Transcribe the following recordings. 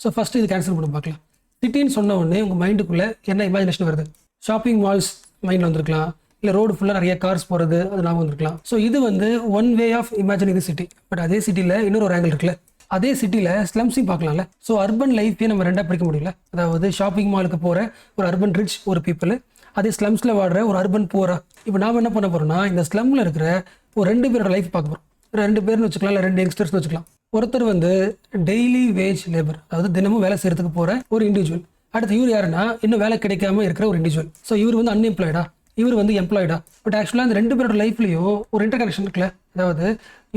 So first இது cancel பண்ணி பார்க்கலாம். சிட்டின்னு சொன்ன உடனே உங்கள் மைண்டுக்குள்ளே என்ன இமேஜினேஷன் வருது? ஷாப்பிங் மால்ஸ் மைண்டில் வந்திருக்கலாம், இல்லை ரோடு ஃபுல்லாக நிறைய கார்ஸ் போகிறது அது ஞாபகம் வந்திருக்கலாம். ஸோ இது வந்து one way of imagining city. But அதே சிட்டியில் இன்னொரு ஒரு ஆங்கிள் இருக்குல்ல, அதே சிட்டியில் ஸ்லம்ஸையும் பார்க்கலாம்ல. ஸோ அர்பன் லைஃபே நம்ம ரெண்டாக பிடிக்க முடியல. அதாவது ஷாப்பிங் மாலுக்கு போகிற ஒரு அர்பன் ரிச் ஒரு பீப்புள், அதே ஸ்லம்ஸில் வாடுற ஒரு அர்பன் புவரா. இப்போ நாம் என்ன பண்ண போகிறோம்னா இந்த ஸ்லம்மில் இருக்கிற ஒரு 2 பேரோட லைஃப் பார்க்க போகிறோம். 2 பேர்னு வச்சுக்கலாம், இல்லை 2 யங்ஸ்டர்ஸ்னு வச்சுக்கலாம். ஒருத்தர் வந்து டெய்லி வேஜ் லேபர், அதாவது தினமும் வேலை செய்யறதுக்கு போகிற ஒரு இண்டிவிஜுவல். அடுத்து இவர் யாருன்னா இன்னும் வேலை கிடைக்காம இருக்கிற ஒரு இண்டிவிஜுவல். ஸோ இவர் வந்து அன்எம்ப்ளாய்டா, இவர் வந்து எம்ப்ளாய்டா. பட் ஆக்சுவலாக அந்த 2 பேரோட லைஃப்லையும் ஒரு இன்டர் கனெக்ஷன் இருக்குல்ல. அதாவது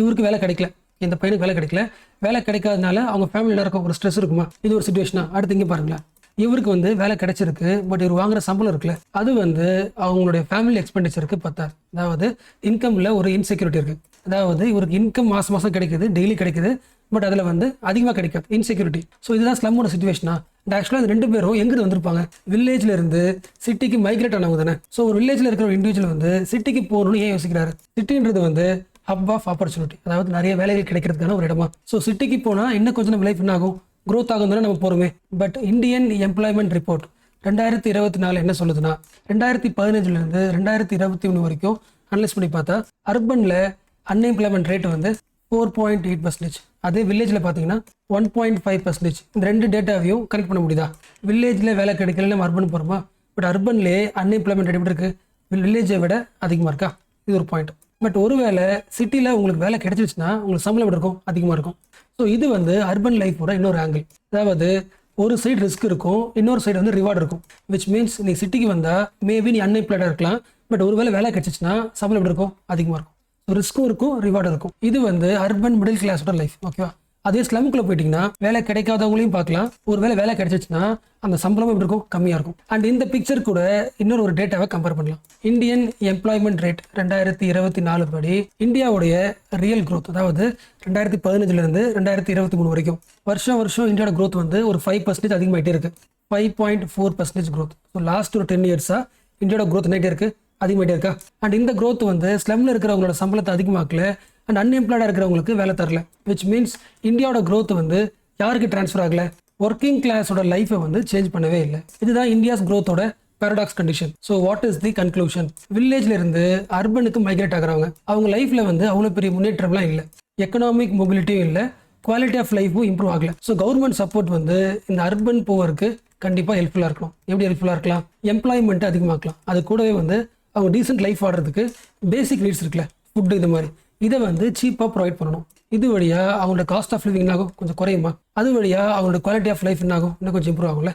இவருக்கு வேலை கிடைக்கல, இந்த பையனுக்கு வேலை கிடைக்கல, வேலை கிடைக்காதனால அவங்க ஃபேமிலியில் இருக்க ஒரு ஸ்ட்ரெஸ் இருக்குமா, இது ஒரு சுச்சுவேஷனா. அடுத்து இங்கே பாருங்களேன், இவருக்கு வந்து வேலை கிடைச்சிருக்கு, பட் இவர் வாங்குற சம்பளம் இருக்குல்ல, அது வந்து அவங்களுடைய ஃபேமிலி எக்ஸ்பெண்டிச்சருக்கு பத்தாது. அதாவது இன்கம்ல ஒரு இன்செக்யூரிட்டி இருக்கு. அதாவது இவருக்கு இன்கம் மாசம் மாசம் கிடைக்குது, டெய்லி கிடைக்குது, பட் அதில் வந்து அதிகமாக கிடைக்காது, இன்செக்யூரிட்டி. ஸோ இதுதான் ஸ்லம்மோட சுச்சுவேஷனா. ஆக்சுவலாக அந்த 2 பேரும் எங்கிருந்து வந்திருப்பாங்க? வில்லேஜ்ல இருந்து சிட்டிக்கு மைக்ரேட் ஆனவங்க தானே. ஸோ ஒரு வில்லேஜ்ல இருக்கிற ஒரு இண்டிவிஜுவல் வந்து சிட்டிக்கு போகணும்னு ஏன் யோசிக்கிறாரு? சிட்டின்றது வந்து ஹப் ஆஃப் ஆப்பர்ச்சுனிட்டி, அதாவது நிறைய வேலைகள் கிடைக்கிறதுக்கான ஒரு இடமா. ஸோ சிட்டிக்கு போனால் இன்னும் கொஞ்சம் நம்ம லைஃப் என்ன ஆகும், க்ரோத் ஆகும் தானே நம்ம போகிறோமே. பட் இந்தியன் எம்ப்ளாய்மெண்ட் ரிப்போர்ட் 2024 என்ன சொல்லுதுன்னா, 2015 2021 வரைக்கும் அனலைஸ் பண்ணி பார்த்தா அர்பனில் அன்எம்ப்ளாய்மெண்ட் ரேட் வந்து 4.8%. அதே வில்லேஜில் பார்த்தீங்கன்னா 1.5%. இந்த 2 டேட்டாவையும் கனெக்ட் பண்ண முடியுதா? வில்லேஜில் வேலை கிடைக்கல நம்ம அர்பன் போகிறோமா, பட் அர்பன்லேயே அன்எம்ப்ளாய்மெண்ட் ரேட் எப்படி இருக்குது? வில்லேஜை விட அதிகமாக இருக்கா? இது ஒரு பாயிண்ட். பட் ஒருவேளை சிட்டியில் உங்களுக்கு வேலை கிடைச்சிருச்சுன்னா உங்களுக்கு சம்பளம் எப்படி இருக்கும்? அதிகமாக இருக்கும். ஸோ இது வந்து அர்பன் லைஃபோட இன்னொரு ஆங்கிள். அதாவது ஒரு சைடு ரிஸ்க் இருக்கும், இன்னொரு சைடு வந்து ரிவார்டு இருக்கும். விச் மீன்ஸ் நீ சிட்டிக்கு வந்தால் மேபி நீ அன்எம்ப்ளாய்டாக இருக்கலாம், பட் ஒருவேளை வேலை கிடைச்சிச்சுன்னா சம்பளம் எப்படி இருக்கும்? அதிகமாக இருக்கும். ரிஸ்க்கும் இருக்கும், ரிவார்டும் இருக்கும். இது வந்து அர்பன் மிடில் கிளாஸோட லைஃப். ஓகேவா? அதே ஸ்லம்குள்ள போயிட்டீங்கன்னா வேலை கிடைக்காதவங்களையும் பார்க்கலாம், ஒருவேளை வேலை கிடைச்சிச்சுன்னா அந்த சம்பளமும் எப்படி இருக்கும்? கம்மியாக இருக்கும். அண்ட் இந்த பிக்சர் கூட இன்னொரு ஒரு டேட்டாவை கம்பேர் பண்ணலாம். இந்தியன் எம்ப்ளாய்மெண்ட் ரேட் 2024 படி இந்தியாவுடைய ரியல் க்ரோத், அதாவது 2015 2023 வரைக்கும் வருஷம் இந்தியாவோட க்ரோத் வந்து ஒரு 5% அதிகமாகிட்டே இருக்கு. 5.4% க்ரோத். ஸோ லாஸ்ட் ஒரு 10 இயர்ஸாக இந்தியாவோட க்ரோத் என்னட்டே இருக்கு? அதிகமாகிட்டே இருக்கா? அண்ட் இந்த க்ரோத் வந்து ஸ்லம்ல இருக்கிறவங்களோட சம்பளத்தை அதிகமாக்கல, அண்ட் அன்எம்ப்ளாய்டாக இருக்கிறவங்களுக்கு வேலை தரல. விச் மீன்ஸ் இந்தியாவோட க்ரோத் வந்து யாருக்கு டிரான்ஸ்ஃபர் ஆகல? ஒர்க்கிங் கிளாஸோட லைஃபை வந்து சேஞ்ச் பண்ணவே இல்லை. இதுதான் இந்தியாஸ் க்ரோத்தோட paradox condition. So what is the conclusion? வில்லேஜ்ல இருந்து அர்பனுக்கு மைக்ரேட் ஆகிறவங்க அவங்க லைஃப்ல வந்து அவ்வளோ பெரிய முன்னேற்றம்லாம் இல்லை, எக்கனாமிக் மொபிலிட்டியும் இல்லை, குவாலிட்டி ஆஃப் லைஃபும் இம்ப்ரூவ் ஆகல. ஸோ கவர்மெண்ட் சப்போர்ட் வந்து இந்த அர்பன் போவருக்கு கண்டிப்பாக ஹெல்ப்ஃபுல்லாக இருக்கணும். எப்படி ஹெல்ப்ஃபுல்லாக இருக்கலாம்? எம்ப்ளாய்மெண்ட்டை அதிகமாக்கலாம். அது கூடவே வந்து அவங்க டீசென்ட் லைஃப் வாடுறதுக்கு பேசிக் நீட்ஸ் இருக்குல்ல, ஃபுட்டு, இது மாதிரி இதை வந்து சீப்பாக ப்ரொவைட் பண்ணணும். இது வழியாக அவங்களோட காஸ்ட் ஆஃப் லிவிங் என்னாகும்? கொஞ்சம் குறையுமா? அது வழியாக அவங்களோட குவாலிட்டி ஆஃப் லைஃப் என்னாகும்? இன்னும் கொஞ்சம் இம்ப்ரூவ் ஆகும்ல.